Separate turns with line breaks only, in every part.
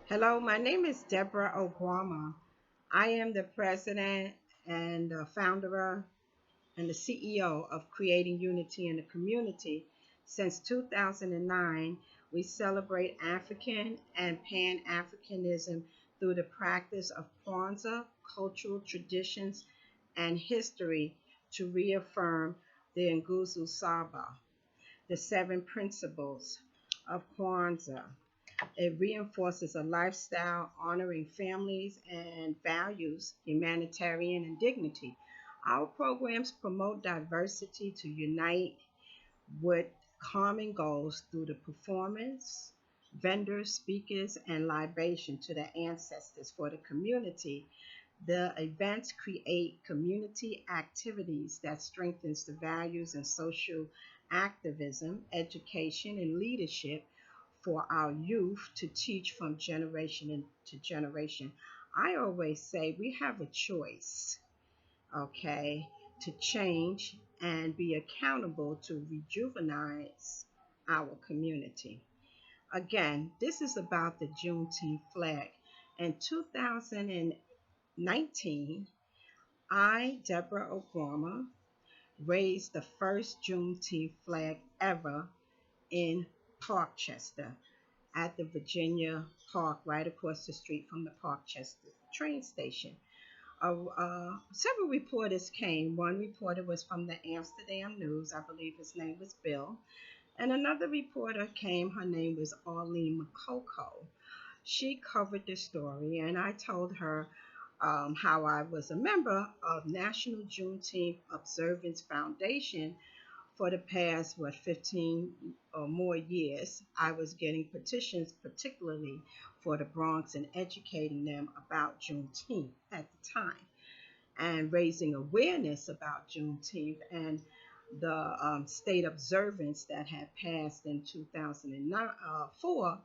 Hello, my name is Deborah Oguama. I am the president and founder and the CEO of Creating Unity in the Community. Since 2009, we celebrate African and Pan Africanism through the practice of Kwanzaa, cultural traditions, and history to reaffirm the Nguzo Saba, the seven principles of Kwanzaa. It reinforces a lifestyle honoring families and values humanitarian and dignity. Our programs promote diversity to unite with common goals through the performance, vendors, speakers, and libation to the ancestors for the community. The events create community activities that strengthens the values and social activism, education, and leadership for our youth to teach from generation to generation. I always say we have a choice, okay, to change and be accountable to rejuvenate our community. Again, this is about the Juneteenth flag. In 2019, I, Deborah Obama, raised the first Juneteenth flag ever in Parkchester at the Virginia Park, right across the street from the Parkchester train station. Several reporters came. One reporter was from the Amsterdam News. I believe his name was Bill. And another reporter came. Her name was Arlene McCoco. She covered the story, and I told her how I was a member of National Juneteenth Observance Foundation for the past 15 or more years. I was getting petitions particularly for the Bronx and educating them about Juneteenth at the time and raising awareness about Juneteenth and the state observance that had passed in 2004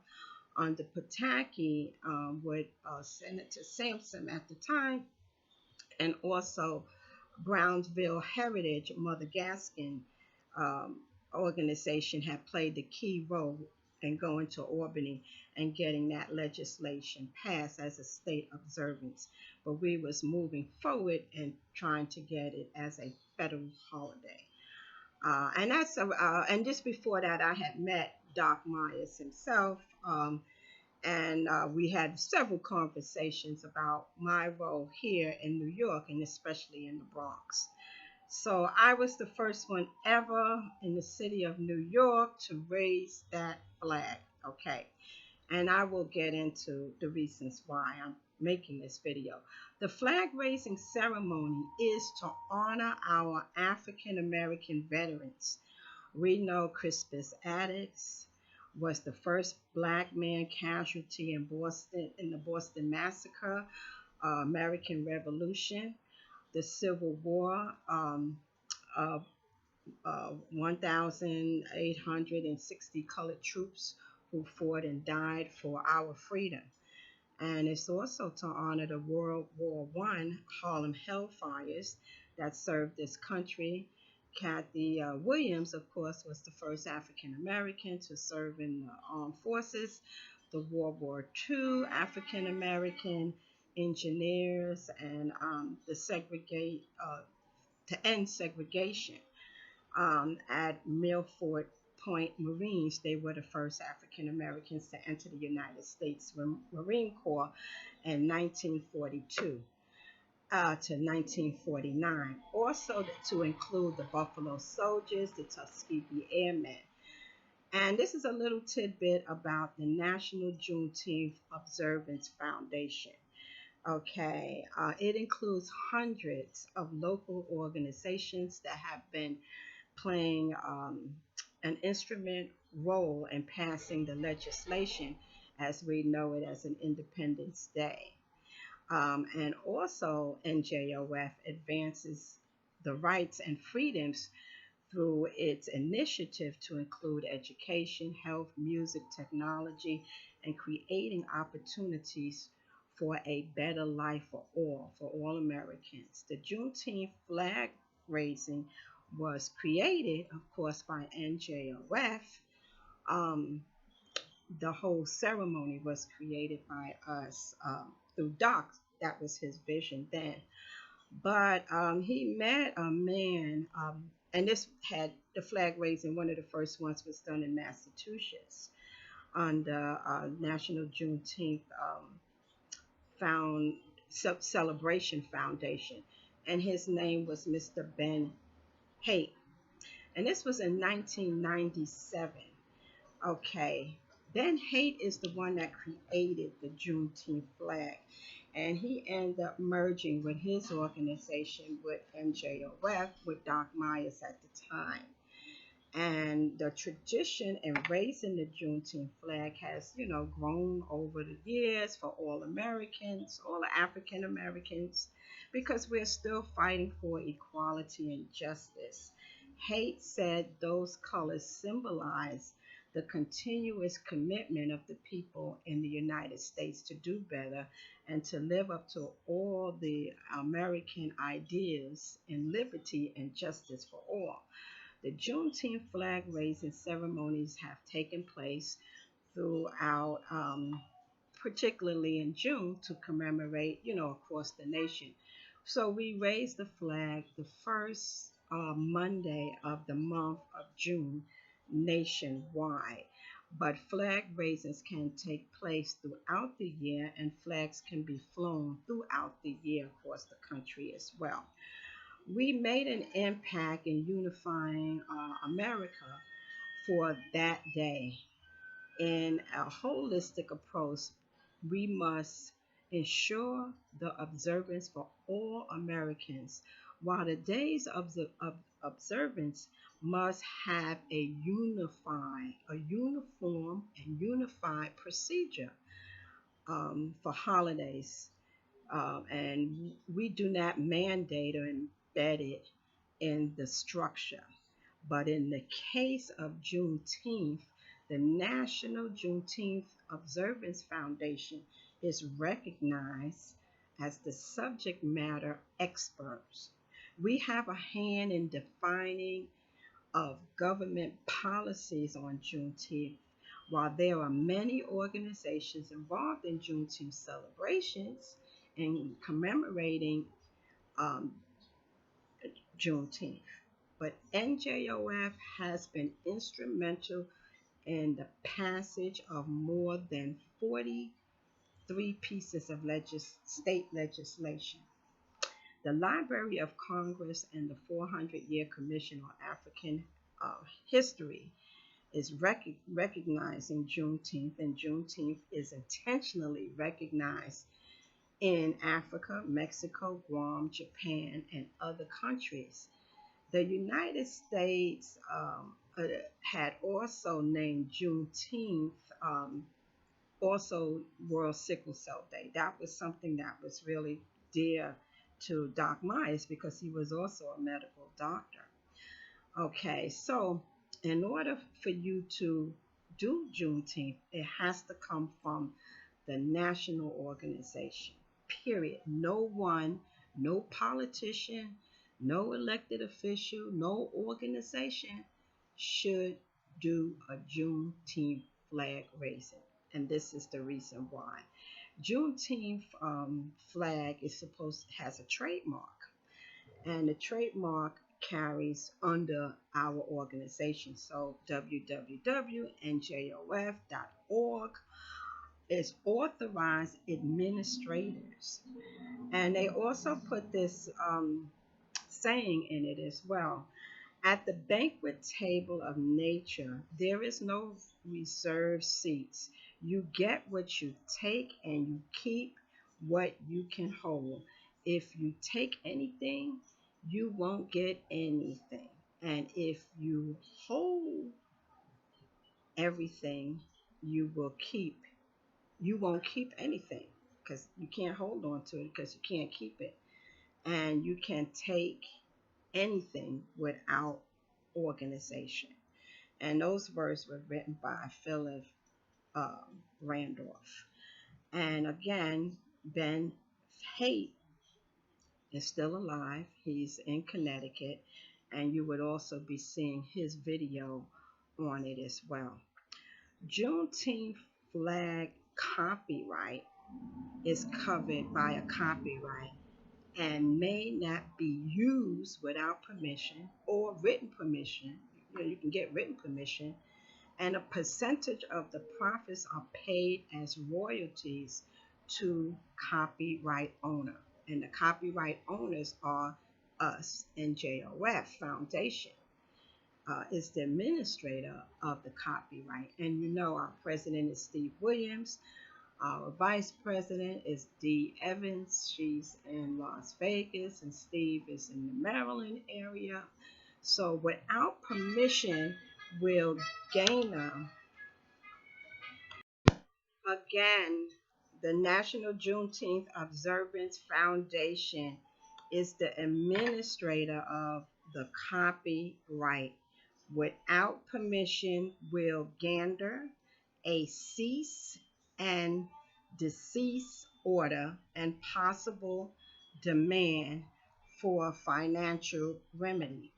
under Pataki with Senator Sampson at the time, and also Brownsville Heritage, Mother Gaskin um, organization had played the key role in going to Albany and getting that legislation passed as a state observance. But we was moving forward and trying to get it as a federal holiday. And just before that, I had met Doc Myers himself, and we had several conversations about my role here in New York and especially in the Bronx. So I was the first one ever in the city of New York to raise that flag. Okay. And I will get into the reasons why I'm making this video. The flag raising ceremony is to honor our African American veterans. We know Crispus Attucks was the first black man casualty in Boston in the Boston Massacre, American Revolution, the Civil War, uh, 1,860 colored troops who fought and died for our freedom. And it's also to honor the World War One Harlem Hellfires that served this country. Kathy Williams, of course, was the first African American to serve in the armed forces. The World War II African American engineers and the segregate to end segregation at Milford Point Marines. They were the first African Americans to enter the United States Marine Corps in 1942 to 1949. Also to include the Buffalo Soldiers, the Tuskegee Airmen. And this is a little tidbit about the National Juneteenth Observance Foundation. Okay, it includes hundreds of local organizations that have been playing an instrument role in passing the legislation as we know it as an Independence Day. And also, NJOF advances the rights and freedoms through its initiative to include education, health, music, technology, and creating opportunities for a better life for all Americans. The Juneteenth flag raising was created, of course, by NJOF, um, the whole ceremony was created by us through Doc. That was his vision then. But he met a man, and this had the flag raising. One of the first ones was done in Massachusetts on the National Juneteenth found Celebration Foundation, and his name was Mr. Ben Haight, and this was in 1997. Okay, Ben Haight is the one that created the Juneteenth flag, and he ended up merging with his organization with NJOF with Doc Myers at the time. And the tradition in raising the Juneteenth flag has, grown over the years for all Americans, all the African Americans, because we're still fighting for equality and justice. Haight said those colors symbolize the continuous commitment of the people in the United States to do better and to live up to all the American ideas in liberty and justice for all. The Juneteenth flag raising ceremonies have taken place throughout, particularly in June, to commemorate, across the nation. So we raise the flag the first Monday of the month of June nationwide. But flag raisings can take place throughout the year, and flags can be flown throughout the year across the country as well. We made an impact in unifying America for that day. In a holistic approach, we must ensure the observance for all Americans, while the days of observance must have a uniform and unified procedure for holidays, and we do not mandate or embed it in the structure. But in the case of Juneteenth, the National Juneteenth Observance Foundation is recognized as the subject matter experts. We have a hand in defining of government policies on Juneteenth. While there are many organizations involved in Juneteenth celebrations and commemorating um, Juneteenth, but NJOF has been instrumental in the passage of more than 43 pieces of state legislation. The Library of Congress and the 400-Year Commission on African History is recognizing Juneteenth, and Juneteenth is intentionally recognized in Africa, Mexico, Guam, Japan, and other countries. The United States had also named Juneteenth also World Sickle Cell Day. That was something that was really dear to Doc Myers because he was also a medical doctor. Okay, so in order for you to do Juneteenth, it has to come from the national organization, period. No one, no politician, no elected official, no organization should do a Juneteenth flag raising. And this is the reason why. Juneteenth flag is has a trademark, and the trademark carries under our organization. So www.njof.org is authorized administrators, and they also put this saying in it as well. At the banquet table of nature, there is no reserved seats. You get what you take and you keep what you can hold. If you take anything, you won't get anything. And if you hold everything, you will keep, you won't keep anything because you can't hold on to it because you can't keep it. And you can take anything without organization. And those words were written by Philip Randolph. And again, Ben Haight is still alive. He's in Connecticut. And you would also be seeing his video on it as well. Juneteenth flag copyright is covered by a copyright and may not be used without permission or written permission. You know, you can get written permission, and a percentage of the profits are paid as royalties to copyright owner. And the copyright owners are us, NJOF Foundation. Is the administrator of the copyright. And you know, our president is Steve Williams. Our vice president is Dee Evans. She's in Las Vegas, and Steve is in the Maryland area. So, without permission, will Gainer again, the National Juneteenth Observance Foundation is the administrator of the copyright. Without permission, will gander a cease and desist order and possible demand for financial remedy.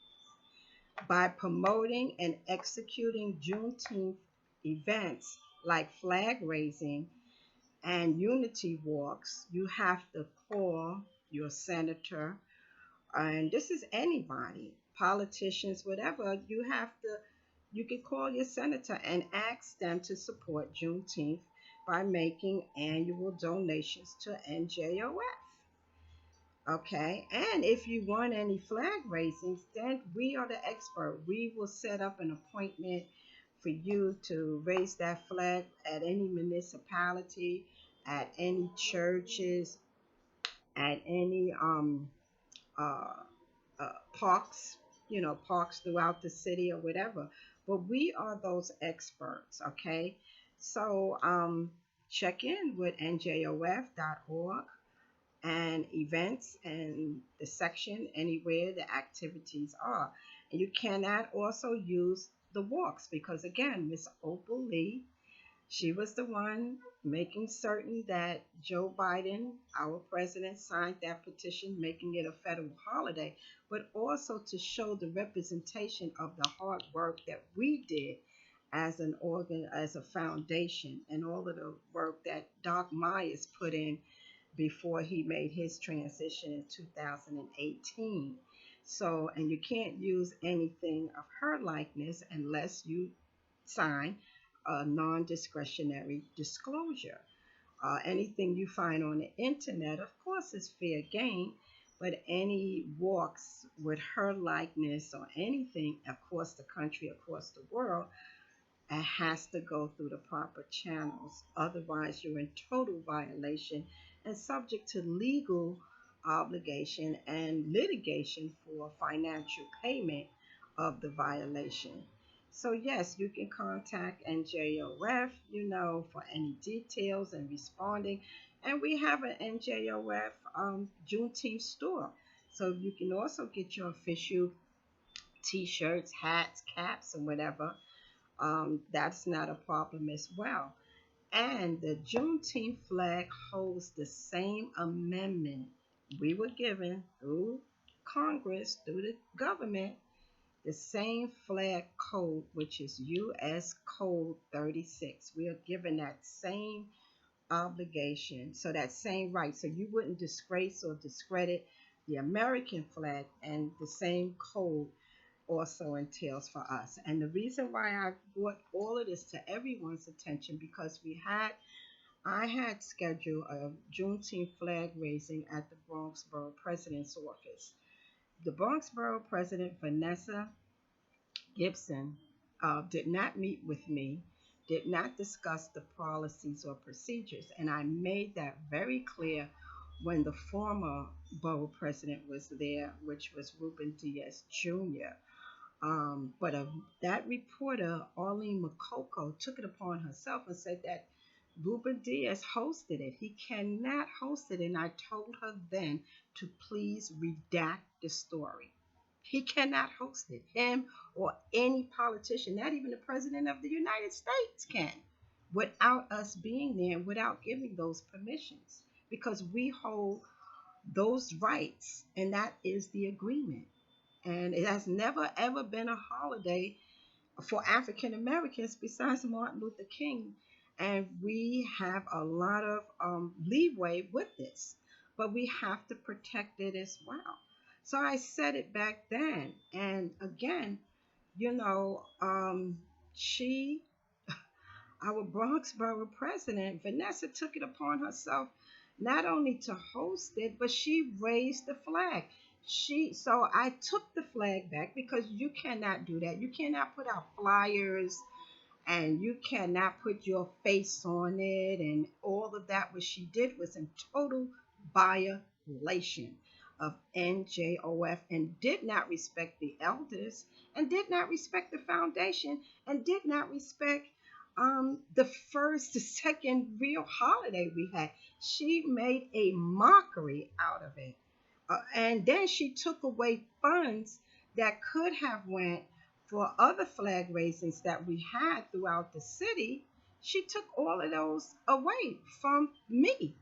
By promoting and executing Juneteenth events like flag raising and unity walks, you have to call your senator, and this is anybody, politicians, whatever. You can call your senator and ask them to support Juneteenth by making annual donations to NJOF. Okay, and if you want any flag raisings, then we are the expert. We will set up an appointment for you to raise that flag at any municipality, at any churches, at any uh, parks, parks throughout the city or whatever. But we are those experts, okay? So check in with njof.org and events and the section anywhere the activities are. And you cannot also use the walks because, again, Miss Opal Lee, she was the one making certain that Joe Biden, our president, signed that petition, making it a federal holiday, but also to show the representation of the hard work that we did as an organ, as a foundation, and all of the work that Doc Myers put in before he made his transition in 2018. So, and you can't use anything of her likeness unless you sign a non discretionary disclosure. Anything you find on the internet, of course, is fair game, but any walks with her likeness or anything across the country, across the world, it has to go through the proper channels. Otherwise, you're in total violation and subject to legal obligation and litigation for financial payment of the violation. So, yes, you can contact NJOF, for any details and responding. And we have an NJOF Juneteenth store. So, you can also get your official t shirts, hats, caps, and whatever. That's not a problem as well. And the Juneteenth flag holds the same amendment we were given through Congress, through the government, the same flag code, which is U.S. Code 36. We are given that same obligation, so that same right. So you wouldn't disgrace or discredit the American flag, and the same code also entails for us. And the reason why I brought all of this to everyone's attention because I had scheduled a Juneteenth flag raising at the Bronx Borough President's office. The Bronx Borough President Vanessa Gibson did not meet with me, did not discuss the policies or procedures, and I made that very clear when the former borough president was there, which was Ruben Diaz Jr. But that reporter, Arlene Makoko, took it upon herself and said that Ruben Diaz hosted it. He cannot host it. And I told her then to please redact the story. He cannot host it. Him or any politician, not even the President of the United States can, without us being there and without giving those permissions. Because we hold those rights, and that is the agreement. And it has never ever been a holiday for African Americans besides Martin Luther King. And we have a lot of leeway with this, but we have to protect it as well. So I said it back then. And again, you know, she, our Bronx Borough president, Vanessa, took it upon herself not only to host it, but she raised the flag. So I took the flag back because you cannot do that. You cannot put out flyers and you cannot put your face on it and all of that. What she did was in total violation of NJOF and did not respect the elders and did not respect the foundation and did not respect the first, the second real holiday we had. She made a mockery out of it. And then she took away funds that could have went for other flag raisings that we had throughout the city. She took all of those away from me,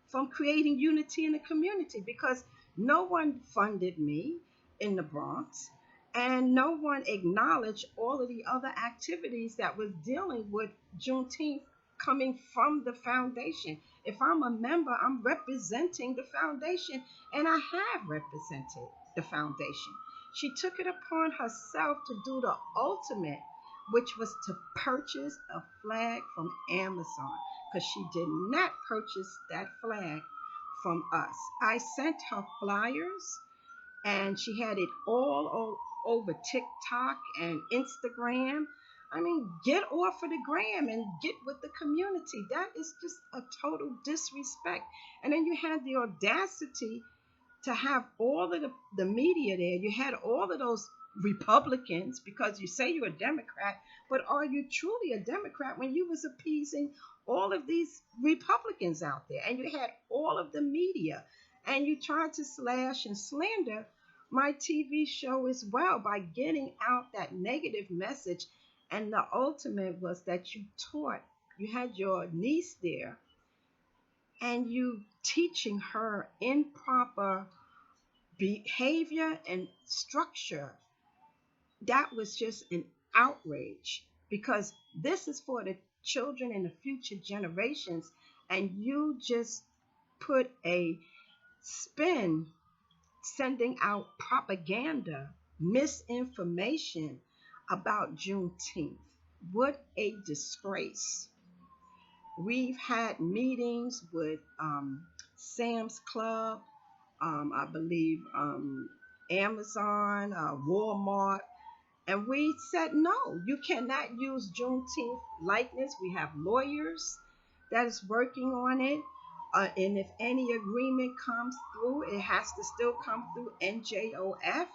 from creating unity in the community, because no one funded me in the Bronx and no one acknowledged all of the other activities that was dealing with Juneteenth coming from the foundation. If I'm a member, I'm representing the foundation, and I have represented the foundation. She took it upon herself to do the ultimate, which was to purchase a flag from Amazon, because she did not purchase that flag from us. I sent her flyers and she had it all over TikTok and Instagram. I mean, get off of the gram and get with the community. That is just a total disrespect. And then you had the audacity to have all of the media there. You had all of those Republicans, because you say you're a Democrat, but are you truly a Democrat when you was appeasing all of these Republicans out there? And you had all of the media, and you tried to slash and slander my TV show as well by getting out that negative message. And the ultimate was that you had your niece there and you teaching her improper behavior and structure. That was just an outrage, because this is for the children and the future generations, and you just put a spin sending out propaganda, misinformation about Juneteenth. What a disgrace. We've had meetings with Sam's Club, I believe Amazon, Walmart, and we said no, you cannot use Juneteenth likeness. We have lawyers that is working on it. And if any agreement comes through, it has to still come through NJOF.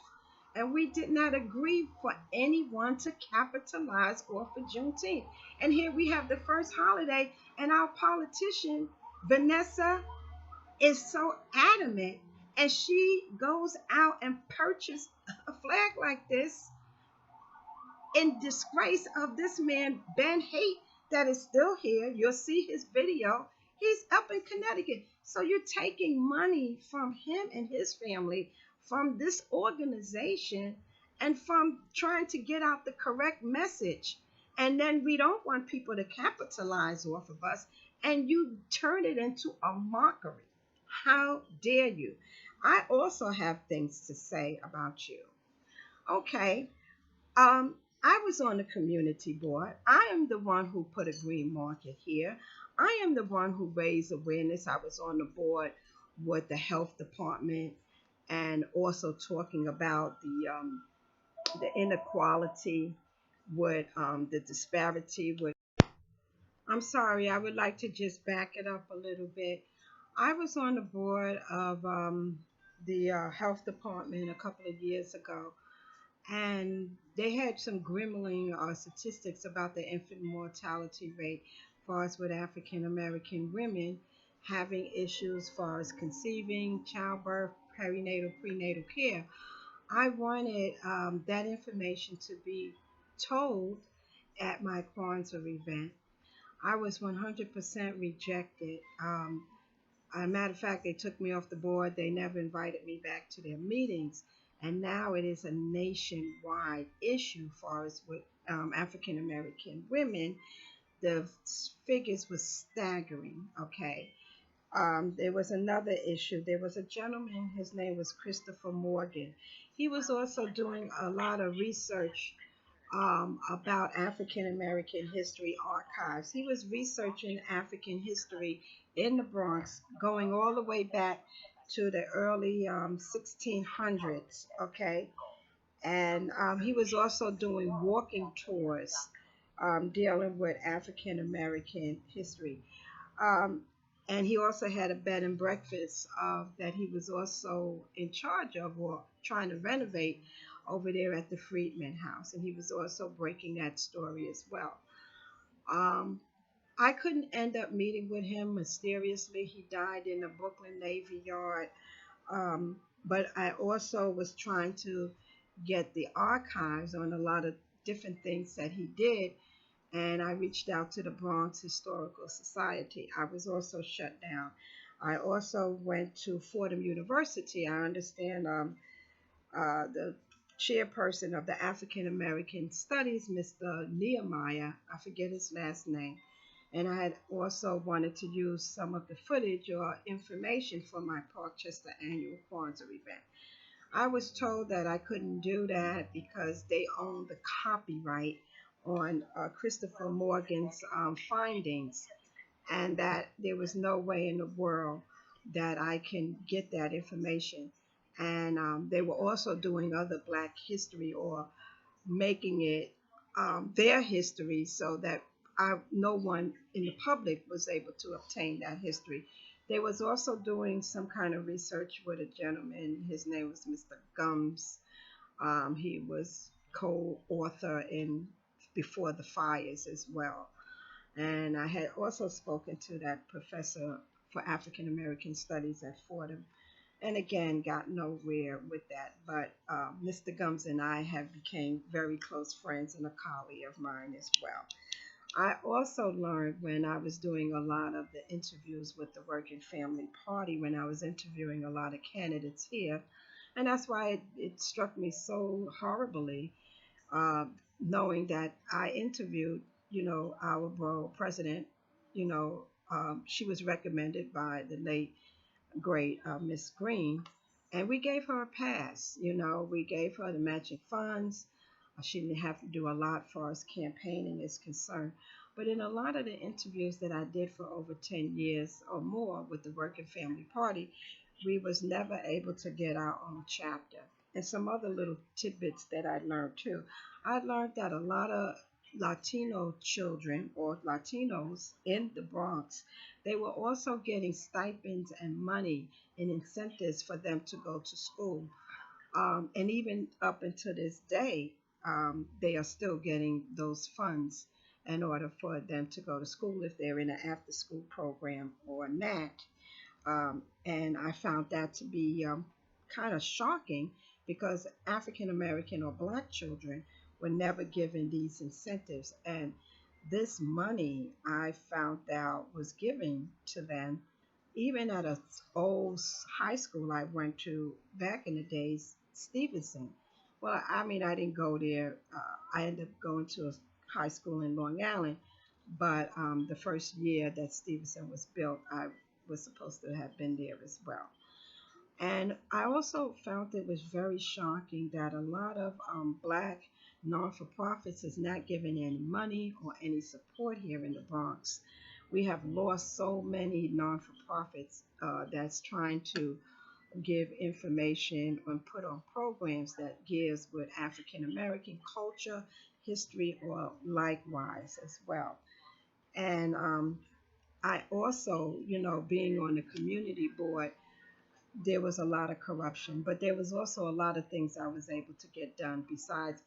And we did not agree for anyone to capitalize off of Juneteenth. And here we have the first holiday, and our politician, Vanessa, is so adamant, and she goes out and purchases a flag like this in disgrace of this man, Ben Haight, that is still here. You'll see his video. He's up in Connecticut. So you're taking money from him and his family, from this organization, and from trying to get out the correct message. And then we don't want people to capitalize off of us, and you turn it into a mockery. How dare you? I also have things to say about you. Okay. I was on the community board. I am the one who put a green market here. I am the one who raised awareness. I was on the board with the health department and also talking about the inequality with the disparity with. I'm sorry, I would like to just back it up a little bit. I was on the board of the health department a couple of years ago, and they had some grimling statistics about the infant mortality rate as far as with African American women having issues as far as conceiving, childbirth, perinatal, prenatal care. I wanted that information to be told at my Kwanzaa event. I was 100% rejected. As a matter of fact, they took me off the board. They never invited me back to their meetings. And now it is a nationwide issue as far as with African American women, the figures were staggering. Okay. There was another issue. There was a gentleman, his name was Christopher Morgan. He was also doing a lot of research about African American history archives. He was researching African history in the Bronx, going all the way back to the early 1600s. Okay, and he was also doing walking tours dealing with African American history. Um, and he also had a bed and breakfast that he was also in charge of or trying to renovate over there at the Freedman House. And he was also breaking that story as well. Um, I couldn't end up meeting with him. Mysteriously, he died in the Brooklyn Navy Yard. But I also was trying to get the archives on a lot of different things that he did, and I reached out to the Bronx Historical Society. I was also shut down. I also went to Fordham University. I understand the chairperson of the African American Studies, Mr. Nehemiah, I forget his last name, and I had also wanted to use some of the footage or information for my Parkchester annual Kwanzaa event. I was told that I couldn't do that because they own the copyright on Christopher Morgan's findings, and that there was no way in the world that I can get that information. And they were also doing other Black history or making it their history so that no one in the public was able to obtain that history. They was also doing some kind of research with a gentleman. His name was Mr. Gums. He was co-author in Before the Fires as well. And I had also spoken to that professor for African American Studies at Fordham, and again got nowhere with that. But Mr. Gums and I have became very close friends and a colleague of mine as well. I also learned when I was doing a lot of the interviews with the Working Family Party, when I was interviewing a lot of candidates here, and that's why it struck me so horribly, uh, knowing that I interviewed, our borough president. She was recommended by the late great Miss Green, and we gave her a pass. We gave her the matching funds. She didn't have to do a lot for us campaigning is concerned. But in a lot of the interviews that I did for over 10 years or more with the Working Family Party, we was never able to get our own chapter. And some other little tidbits that I learned too. I learned that a lot of Latino children or Latinos in the Bronx, they were also getting stipends and money and incentives for them to go to school. And even up until this day, they are still getting those funds in order for them to go to school if they're in an after school program or not. And I found that to be kind of shocking because African American or Black children were never given these incentives. And this money I found out was given to them even at a old high school I went to back in the days, Stevenson. Well, I mean, I didn't go there. I ended up going to a high school in Long Island, but the first year that Stevenson was built, I was supposed to have been there as well. And I also found it was very shocking that a lot of Black non-for-profits is not giving any money or any support here in the Bronx. We have lost so many non-for-profits that's trying to give information and put on programs that gives with African American culture, history, or likewise as well. And I also, being on the community board, there was a lot of corruption, but there was also a lot of things I was able to get done besides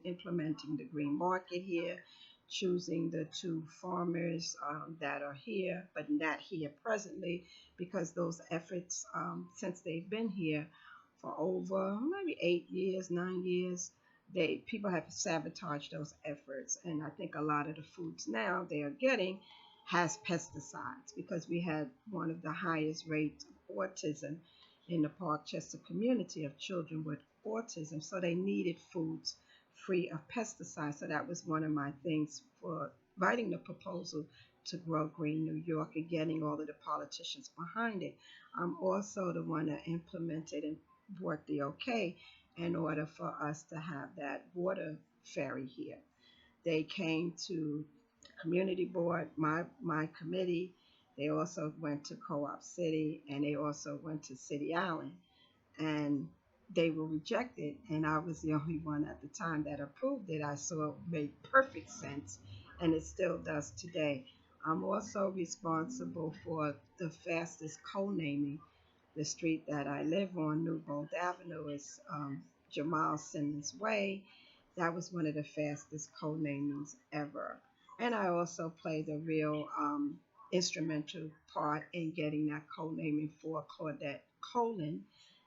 implementing the green market here, choosing the two farmers that are here, but not here presently, because those efforts, since they've been here for over maybe 8 years, 9 years, people have sabotaged those efforts, and I think a lot of the foods now they are getting has pesticides because we had one of the highest rates of autism in the Parkchester community of children with autism. So they needed foods free of pesticides. So that was one of my things for writing the proposal to grow green New York and getting all of the politicians behind it. I'm also the one that implemented and brought the okay in order for us to have that water ferry here. They came to community board, my committee. They also went to Co-op City, and they also went to City Island, and they were rejected. And I was the only one at the time that approved it. I saw it made perfect sense, and it still does today. I'm also responsible for the fastest co-naming. The street that I live on, Newbold Avenue, is Jamal Simmons Way. That was one of the fastest co-namings ever. And I also played a real instrumental part in getting that co-naming for Claudette Colin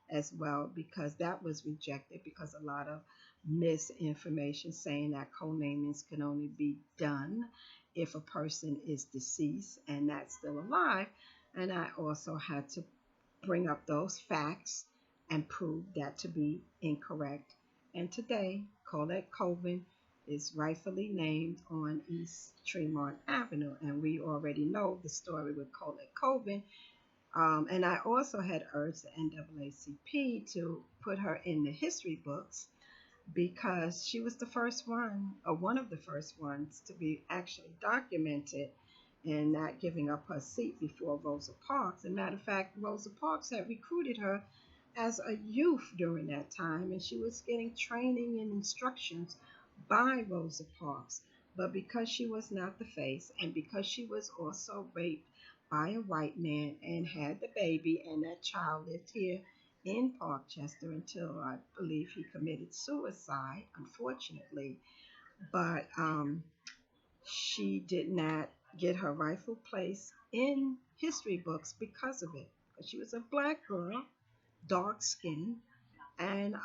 as well, because that was rejected because a lot of misinformation saying that co-namings can only be done if a person is deceased and not still alive. And I also had to bring up those facts and prove that to be incorrect. And today, Colette Coven is rightfully named on East Tremont Avenue. And we already know the story with Colette Coven. And I also had urged the NAACP to put her in the history books because she was the first one, or one of the first ones, to be actually documented and not giving up her seat before Rosa Parks. As a matter of fact, Rosa Parks had recruited her as a youth during that time, and she was getting training and instructions by Rosa Parks. But because she was not the face, and because she was also raped by a white man and had the baby, and that child lived here in Parkchester until I believe he committed suicide, unfortunately. But she did not get her rightful place in history books because of it. She was a black girl, dark skinned, and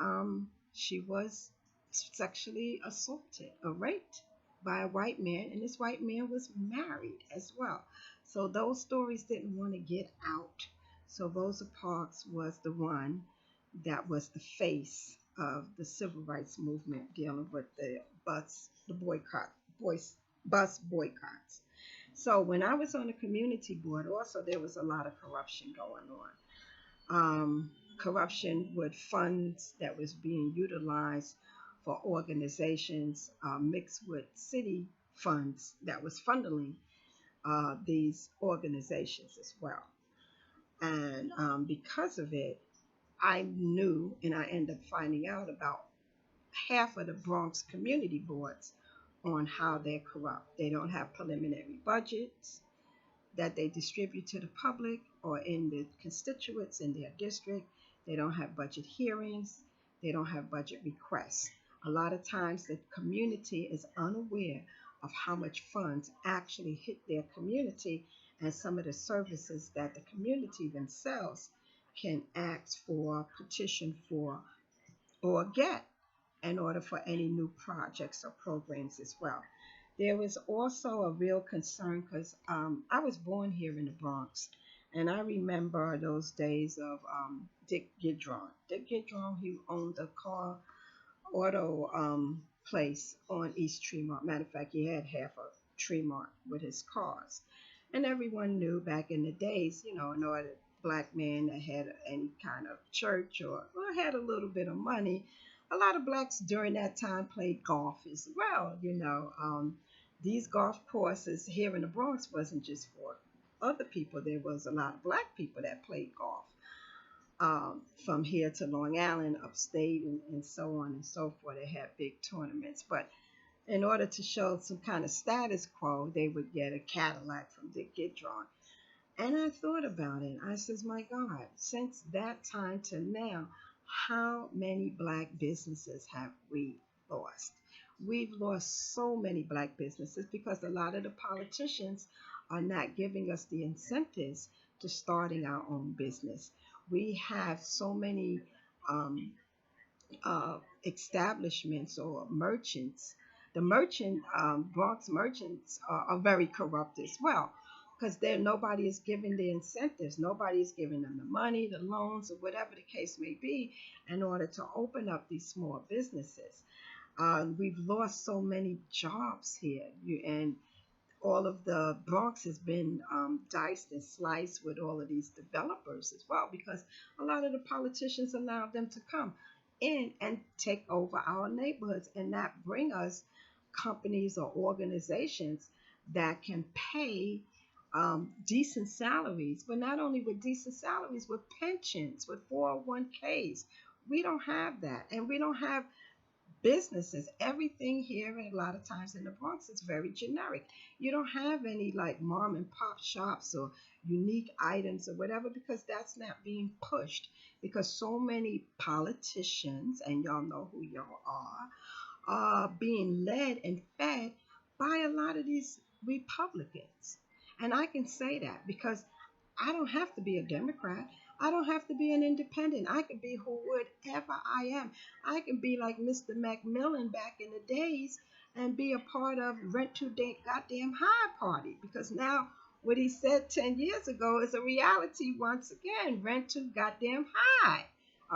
she was sexually assaulted or raped by a white man, and this white man was married as well. So those stories didn't want to get out. So Rosa Parks was the one that was the face of the civil rights movement dealing with the boycott, bus boycotts. So when I was on the community board, also there was a lot of corruption going on. Corruption with funds that was being utilized for organizations mixed with city funds that was funneling these organizations as well. And because of it, I knew and I ended up finding out about half of the Bronx community boards on how they're corrupt. They don't have preliminary budgets that they distribute to the public or in the constituents in their district. They don't have budget hearings. They don't have budget requests. A lot of times the community is unaware of how much funds actually hit their community and some of the services that the community themselves can ask for, petition for, or get in order for any new projects or programs as well. There was also a real concern because I was born here in the Bronx, and I remember those days of Dick Gidron. Dick Gidron, he owned a car auto place on East Tremont. Matter of fact, he had half of Tremont with his cars. And everyone knew back in the days, in order black man that had any kind of church or had a little bit of money, a lot of blacks during that time played golf as well. These golf courses here in the Bronx wasn't just for other people. There was a lot of black people that played golf from here to Long Island, upstate, and so on and so forth. They had big tournaments. But in order to show some kind of status quo, they would get a Cadillac from Dick Gidron. And I thought about it. I says, my God, since that time to now, how many black businesses have we lost? We've lost so many black businesses because a lot of the politicians are not giving us the incentives to starting our own business. We have so many establishments or merchants. The Bronx merchants are very corrupt as well because nobody is giving the incentives. Nobody is giving them the money, the loans, or whatever the case may be in order to open up these small businesses. We've lost so many jobs here, and all of the Bronx has been diced and sliced with all of these developers as well, because a lot of the politicians allowed them to come in and take over our neighborhoods and not bring us companies or organizations that can pay decent salaries, but not only with decent salaries, with pensions, with 401ks. We don't have that, and we don't have businesses. Everything here, and a lot of times in the Bronx, is very generic. You don't have any like mom and pop shops or unique items or whatever, because that's not being pushed. Because so many politicians, and y'all know who y'all are being led and fed by a lot of these Republicans. And I can say that because I don't have to be a Democrat. I don't have to be an independent. I can be whoever I am. I can be like Mr. Macmillan back in the days and be a part of Rent to Goddamn High Party, because now what he said 10 years ago is a reality once again. Rent to Goddamn High.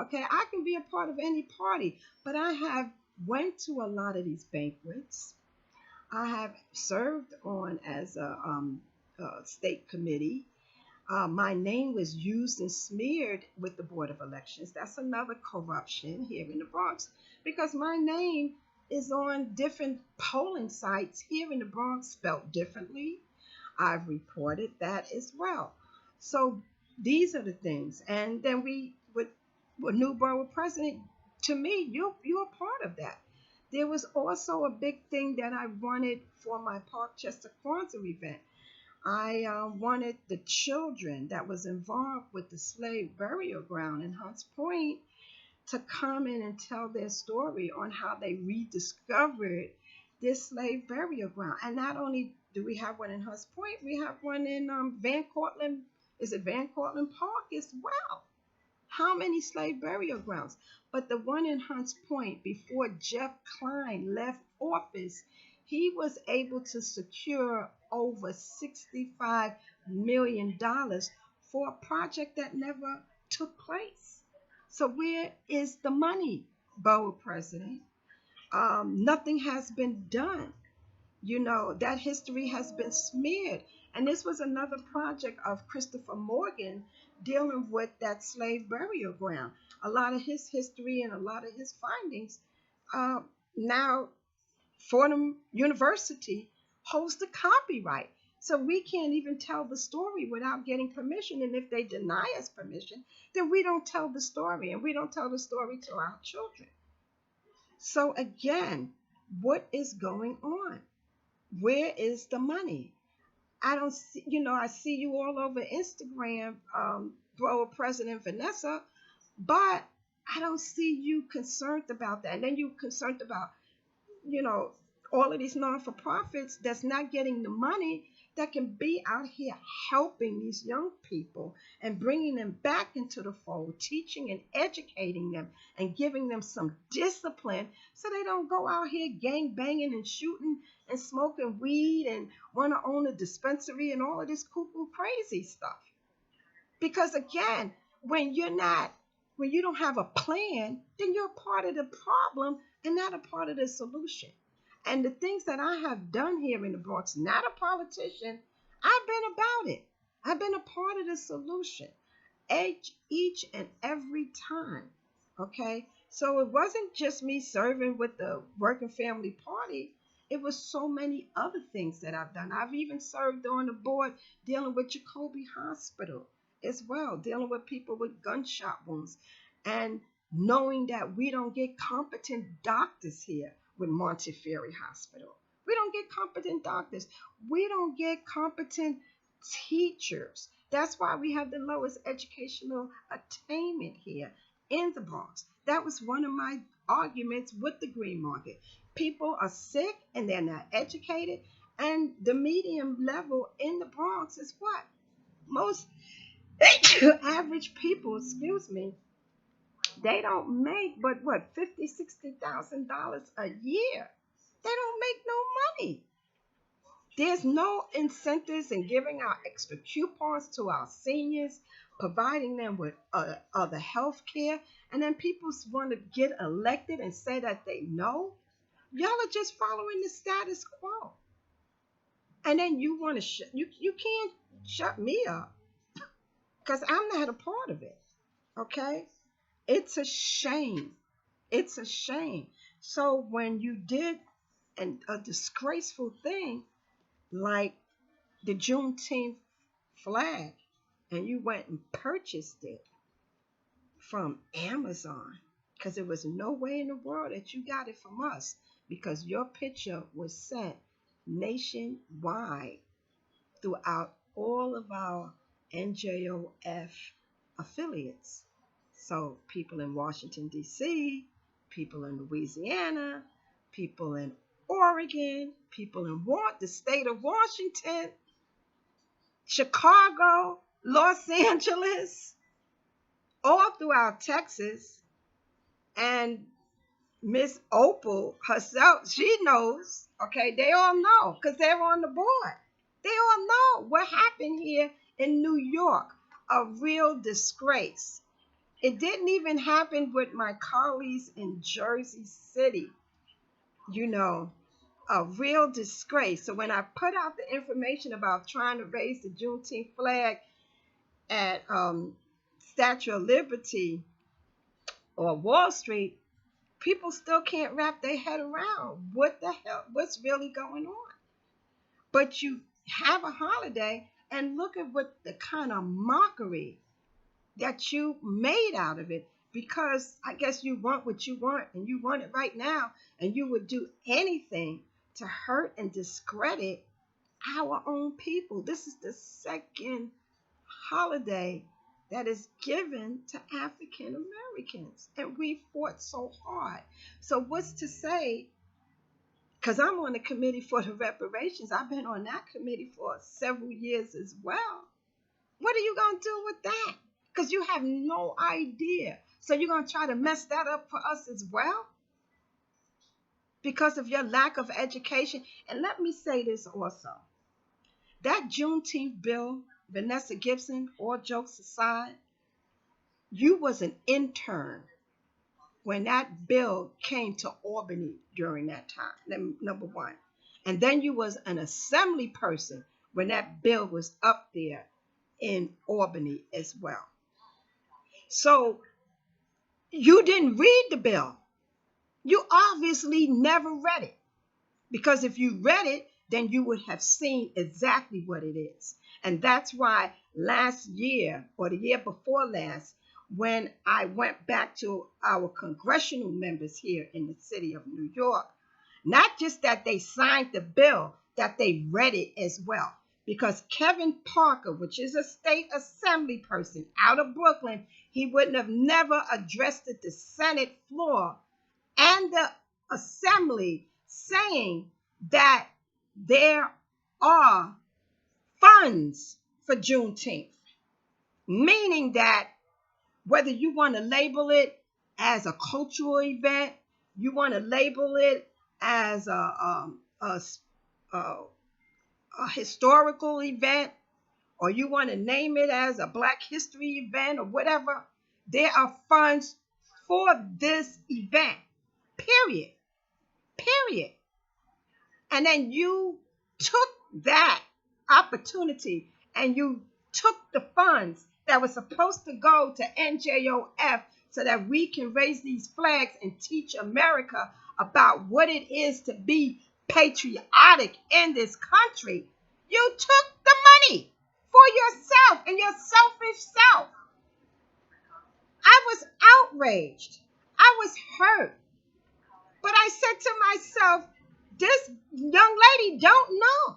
Okay, I can be a part of any party, but I have went to a lot of these banquets. I have served on as a state committee. My name was used and smeared with the Board of Elections. That's another corruption here in the Bronx, because my name is on different polling sites here in the Bronx spelled differently. I've reported that as well. So these are the things. And then we, with a new borough president, to me, you're a part of that. There was also a big thing that I wanted for my Parkchester Kwanzaa event. I wanted the children that was involved with the slave burial ground in Hunts Point to come in and tell their story on how they rediscovered this slave burial ground. And not only do we have one in Hunts Point, we have one in Van Cortlandt. Is it Van Cortlandt Park as well? How many slave burial grounds? But the one in Hunts Point, before Jeff Klein left office, he was able to secure over $65 million for a project that never took place. So where is the money, Borough President? Nothing has been done. You know, that history has been smeared. And this was another project of Christopher Morgan dealing with that slave burial ground. A lot of his history and a lot of his findings uh, now Fordham University holds the copyright. So we can't even tell the story without getting permission. And if they deny us permission, then we don't tell the story, and we don't tell the story to our children. So again, what is going on? Where is the money? I don't see, I see you all over Instagram, bro, President Vanessa, but I don't see you concerned about that. And then you concerned about, you know, all of these non-for-profits that's not getting the money, that can be out here helping these young people and bringing them back into the fold, teaching and educating them and giving them some discipline so they don't go out here gang banging and shooting and smoking weed and want to own a dispensary and all of this cuckoo crazy stuff. Because again, when when you don't have a plan, then you're part of the problem and not a part of the solution. And the things that I have done here in the Bronx, not a politician, I've been about it. I've been a part of the solution each and every time. Okay? So it wasn't just me serving with the Working Family Party. It was so many other things that I've done. I've even served on the board dealing with Jacoby Hospital as well, dealing with people with gunshot wounds, and knowing that we don't get competent doctors here with Montefiore Hospital. We don't get competent doctors. We don't get competent teachers. That's why we have the lowest educational attainment here in the Bronx. That was one of my arguments with the green market. People are sick and they're not educated, and the medium level in the Bronx is what? Most average people, excuse me, they don't make but what, 50, $60,000 a year. They don't make no money. There's no incentives in giving out extra coupons to our seniors, providing them with other health care, and then people want to get elected and say that they know. Y'all are just following the status quo. And then you want to you can't shut me up because I'm not a part of it. Okay? It's a shame. It's a shame. So when you did a disgraceful thing like the Juneteenth flag and you went and purchased it from Amazon, because there was no way in the world that you got it from us, because your picture was sent nationwide throughout all of our NJOF affiliates. So people in Washington, D.C., people in Louisiana, people in Oregon, people in the state of Washington, Chicago, Los Angeles, all throughout Texas, and Miss Opal herself, she knows, okay? They all know because they're on the board. They all know what happened here in New York, a real disgrace. It didn't even happen with my colleagues in Jersey City, you know, a real disgrace. So when I put out the information about trying to raise the Juneteenth flag at Statue of Liberty or Wall Street, people still can't wrap their head around what the hell, what's really going on. But you have a holiday and look at what the kind of mockery that you made out of it, because I guess you want what you want and you want it right now, and you would do anything to hurt and discredit our own people. This is the second holiday that is given to African Americans, and we fought so hard. So what's to say? Because I'm on the committee for the reparations. I've been on that committee for several years as well. What are you going to do with that? Because you have no idea. So you're going to try to mess that up for us as well because of your lack of education. And let me say this also. That Juneteenth bill, Vanessa Gibson, all jokes aside, you was an intern when that bill came to Albany during that time, number one. And then you was an assembly person when that bill was up there in Albany as well. So you didn't read the bill. You obviously never read it. Because if you read it, then you would have seen exactly what it is. And that's why last year or the year before last, when I went back to our congressional members here in the city of New York, not just that they signed the bill, that they read it as well. Because Kevin Parker, which is a state assembly person out of Brooklyn, he wouldn't have never addressed the Senate floor and the assembly saying that there are funds for Juneteenth, meaning that whether you want to label it as a cultural event, you want to label it as a historical event, or you want to name it as a Black History event or whatever, there are funds for this event, period. Period. And then you took that opportunity and you took the funds that were supposed to go to NJOF so that we can raise these flags and teach America about what it is to be patriotic in this country. You took the money for yourself and your selfish self. I was outraged. I was hurt. But I said to myself, this young lady don't know,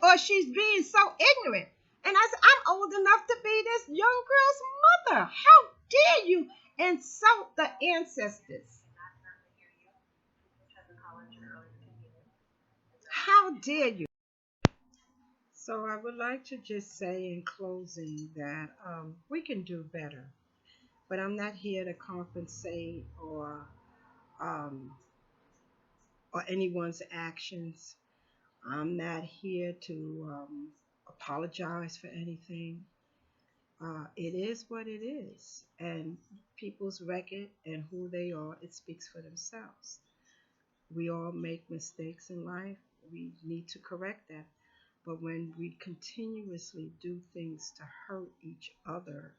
or she's being so ignorant. And I said, I'm old enough to be this young girl's mother. How dare you insult the ancestors? How dare you? So I would like to just say in closing that we can do better, but I'm not here to compensate um, or anyone's actions. I'm not here to apologize for anything. It is what it is, and people's record and who they are, it speaks for themselves. We all make mistakes in life. We need to correct that. But when we continuously do things to hurt each other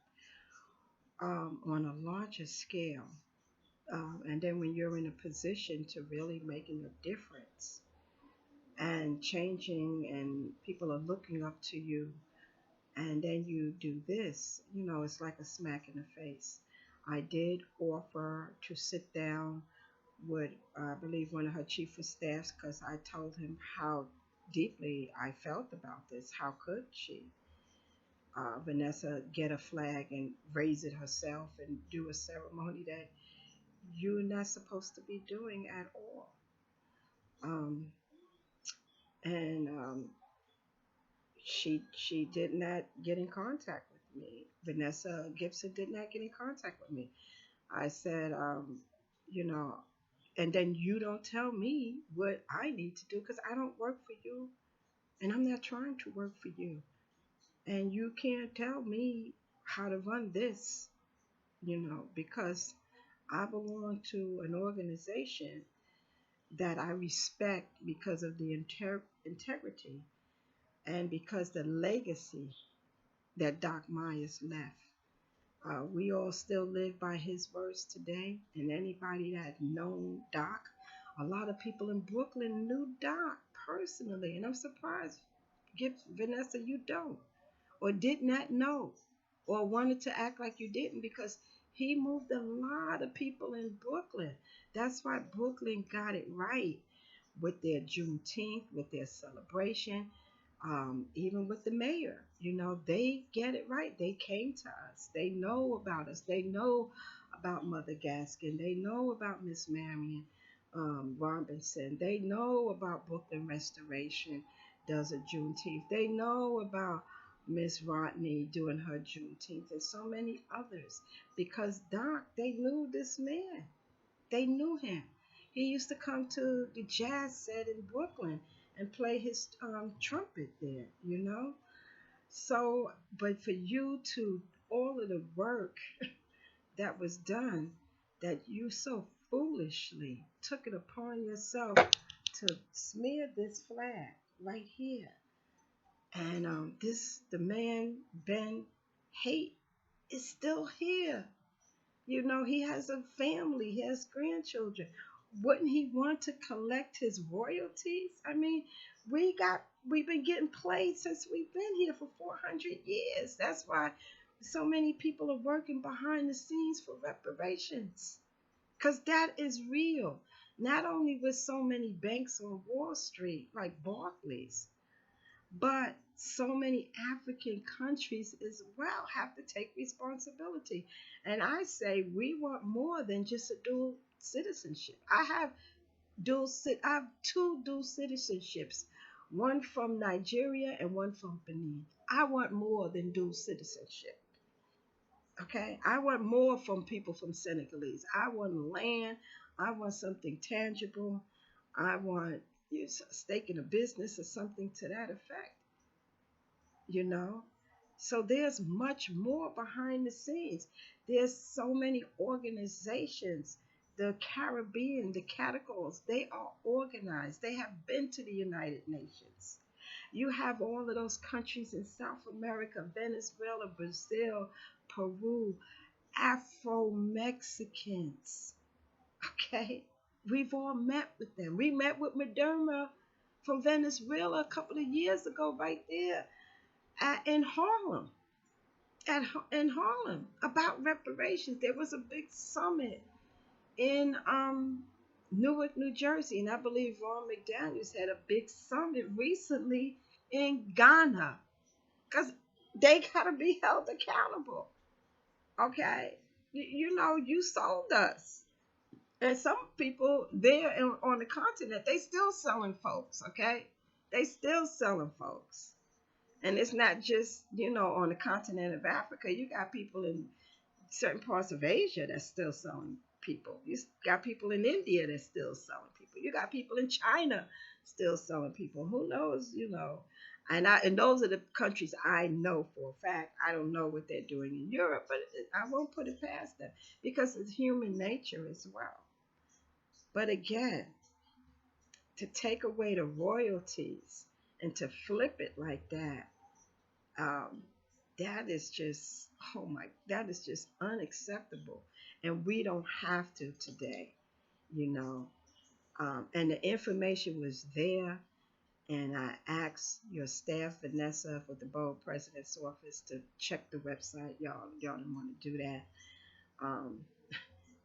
on a larger scale, and then when you're in a position to really making a difference and changing, and people are looking up to you, and then you do this, it's like a smack in the face. I did offer to sit down with, I believe, one of her chief of staffs, because I told him how deeply I felt about this. How could she, Vanessa, get a flag and raise it herself and do a ceremony that you're not supposed to be doing at all? Um, and she did not get in contact with me. Vanessa Gibson did not get in contact with me. I said, you know, and then you don't tell me what I need to do because I don't work for you and I'm not trying to work for you. And you can't tell me how to run this, because I belong to an organization that I respect because of the integrity and because the legacy that Doc Myers left. We all still live by his words today, and anybody that known Doc, a lot of people in Brooklyn knew Doc personally, and I'm surprised, Vanessa, you don't, or did not know, or wanted to act like you didn't, because he moved a lot of people in Brooklyn. That's why Brooklyn got it right with their Juneteenth, with their celebration, even with the mayor. They get it right. They came to us. They know about us. They know about Mother Gaskin. They know about Miss Marion Robinson. They know about Brooklyn Restoration does a Juneteenth. They know about Miss Rodney doing her Juneteenth and so many others because Doc, they knew this man. They knew him. He used to come to the jazz set in Brooklyn and play his trumpet there. So, but for you to, all of the work that was done, that you so foolishly took it upon yourself to smear this flag right here. And the man, Ben Haight, is still here. He has a family, he has grandchildren. Wouldn't he want to collect his royalties? I mean, we've been getting played since we've been here for 400 years. That's why so many people are working behind the scenes for reparations. Because that is real. Not only with so many banks on Wall Street, like Barclays, but so many African countries as well have to take responsibility. And I say we want more than just a dual citizenship. I have two dual citizenships, one from Nigeria and one from Benin. I want more than dual citizenship. Okay? I want more from people from Senegalese. I want land. I want something tangible. I want a stake in a business or something to that effect you know so there's much more behind the scenes. There's so many organizations. The Caribbean, the Catacomb, they are organized. They have been to the United Nations. You have all of those countries in South America, Venezuela, Brazil, Peru, Afro Mexicans. Okay, we've all met with them. We met with Moderna from Venezuela a couple of years ago right there in Harlem, in Harlem, about reparations. There was a big summit in Newark, New Jersey, and I believe Ron McDaniels had a big summit recently in Ghana because they gotta be held accountable. Okay, you sold us, and some people there on the continent they still selling folks. Okay, they still selling folks. And it's not just, on the continent of Africa. You got people in certain parts of Asia that's still selling people. You got people in India that's still selling people. You got people in China still selling people. Who knows? And those are the countries I know for a fact. I don't know what they're doing in Europe, but I won't put it past them because it's human nature as well. But again, to take away the royalties and to flip it like that, um, that is just, oh my, that is just unacceptable. And we don't have to today, you know. And the information was there. And I asked your staff, Vanessa, with the Borough President's Office, to check the website. Y'all don't want to do that. Um,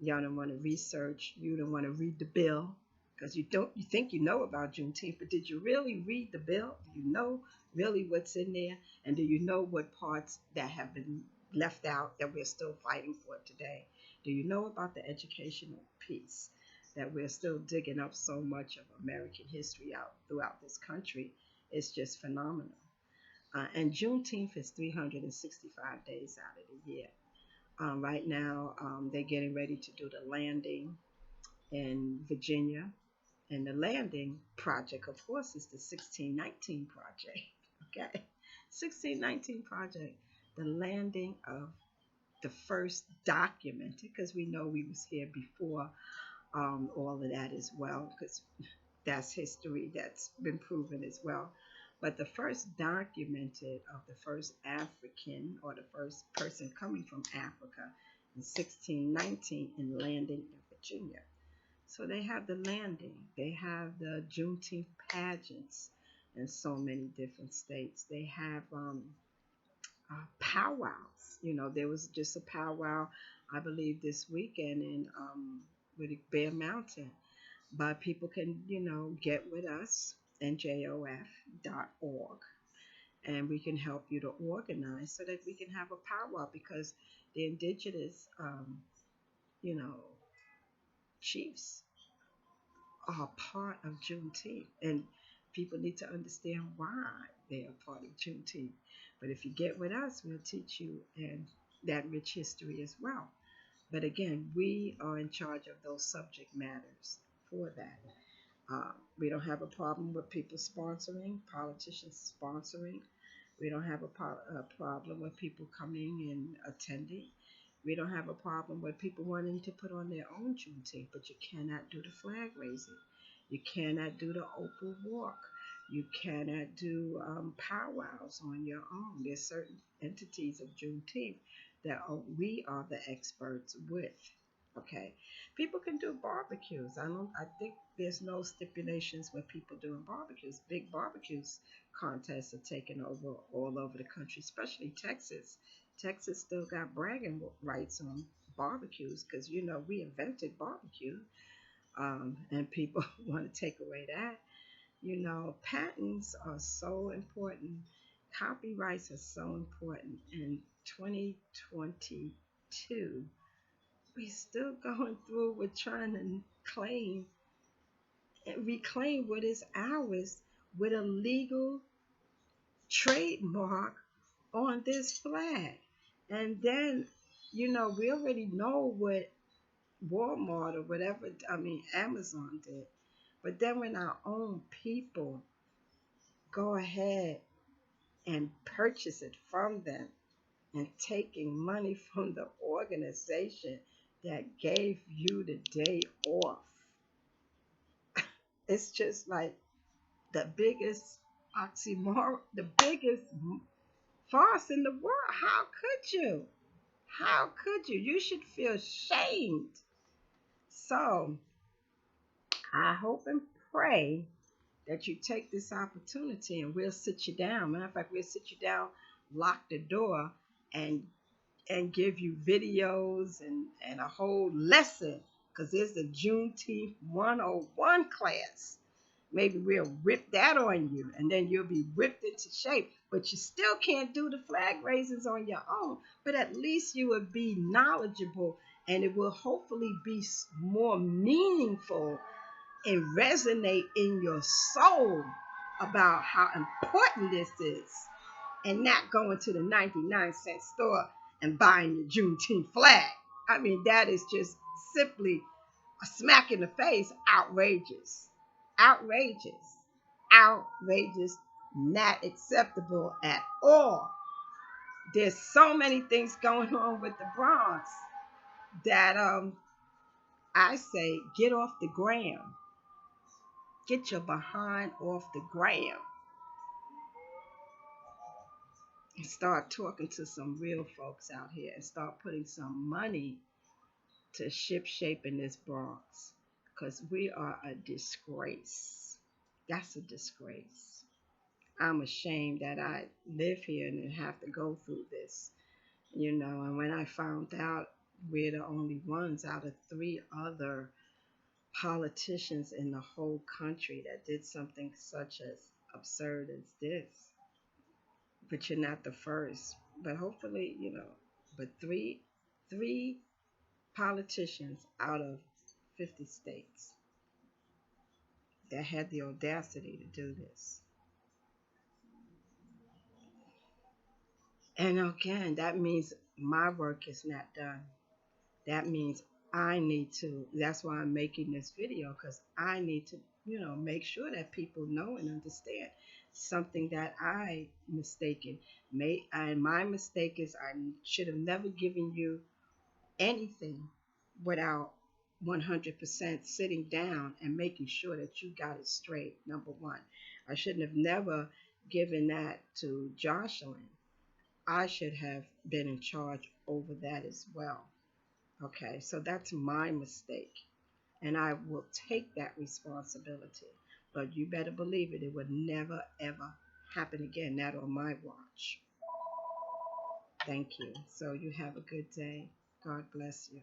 Y'all don't want to research. You don't want to read the bill because you don't. You think you know about Juneteenth, but did you really read the bill? Do you know really what's in there? And do you know what parts that have been left out that we're still fighting for today? Do you know about the educational piece that we're still digging up so much of American history out throughout this country? It's just phenomenal. And Juneteenth is 365 days out of the year. Right now, they're getting ready to do the landing in Virginia. And the landing project, of course, is the 1619 project. Okay. 1619 project, the landing of the first documented, because we know we was here before all of that as well, because that's history that's been proven as well. But the first documented of the first African or the first person coming from Africa in 1619 and landing in Virginia. So they have the landing, they have the Juneteenth pageants in so many different states. They have powwows. You know, there was just a powwow, I believe, this weekend in with Bear Mountain. But people can, get with us, njof.org, and we can help you to organize so that we can have a powwow because the indigenous, you know, chiefs are part of Juneteenth, and people need to understand why they are part of Juneteenth. But if you get with us, we'll teach you and that rich history as well. But again, we are in charge of those subject matters for that. We don't have a problem with people sponsoring, politicians sponsoring. We don't have a problem with people coming and attending. We don't have a problem with people wanting to put on their own Juneteenth, but you cannot do the flag raising. You cannot do the Oprah walk. You cannot do powwows on your own. There's certain entities of Juneteenth that we are the experts with. Okay, people can do barbecues. I think there's no stipulations with people doing barbecues. Big barbecues contests are taking over all over the country, especially Texas. Texas still got bragging rights on barbecues because we invented barbecue, and people want to take away that. Patents are so important. Copyrights are so important. In 2022, we still going through with trying to claim and reclaim what is ours with a legal trademark on this flag. And then, we already know what Walmart or whatever, I mean, Amazon did. But then when our own people go ahead and purchase it from them and taking money from the organization that gave you the day off, it's just like the biggest oxymoron, the biggest farce in the world. How could you? How could you? You should feel shamed. So I hope and pray that you take this opportunity and we'll sit you down. Matter of fact, we'll sit you down, lock the door, and give you videos and a whole lesson because there's the Juneteenth 101 class. Maybe we'll whip that on you and then you'll be whipped into shape. But you still can't do the flag raisins on your own. But at least you will be knowledgeable and it will hopefully be more meaningful and resonate in your soul about how important this is and not going to the 99-cent store and buying the Juneteenth flag. I mean, that is just simply a smack in the face, outrageous. Outrageous. Outrageous. Not acceptable at all. There's so many things going on with the Bronx that I say get off the gram. Get your behind off the gram and start talking to some real folks out here and start putting some money to ship shape in this Bronx. Because we are a disgrace. That's a disgrace. I'm ashamed that I live here and have to go through this, And when I found out we're the only ones out of three other politicians in the whole country that did something such as absurd as this, but you're not the first. But hopefully, but three politicians out of 50 states that had the audacity to do this. And again, that means my work is not done. That means I need to. That's why I'm making this video because I need to, make sure that people know and understand something that I mistaken. And my mistake is I should have never given you anything without 100% sitting down and making sure that you got it straight. Number one, I shouldn't have never given that to Jocelyn. I should have been in charge over that as well. Okay, so that's my mistake, and I will take that responsibility. But you better believe it, it would never ever happen again, not on my watch. Thank you. So you have a good day. God bless you.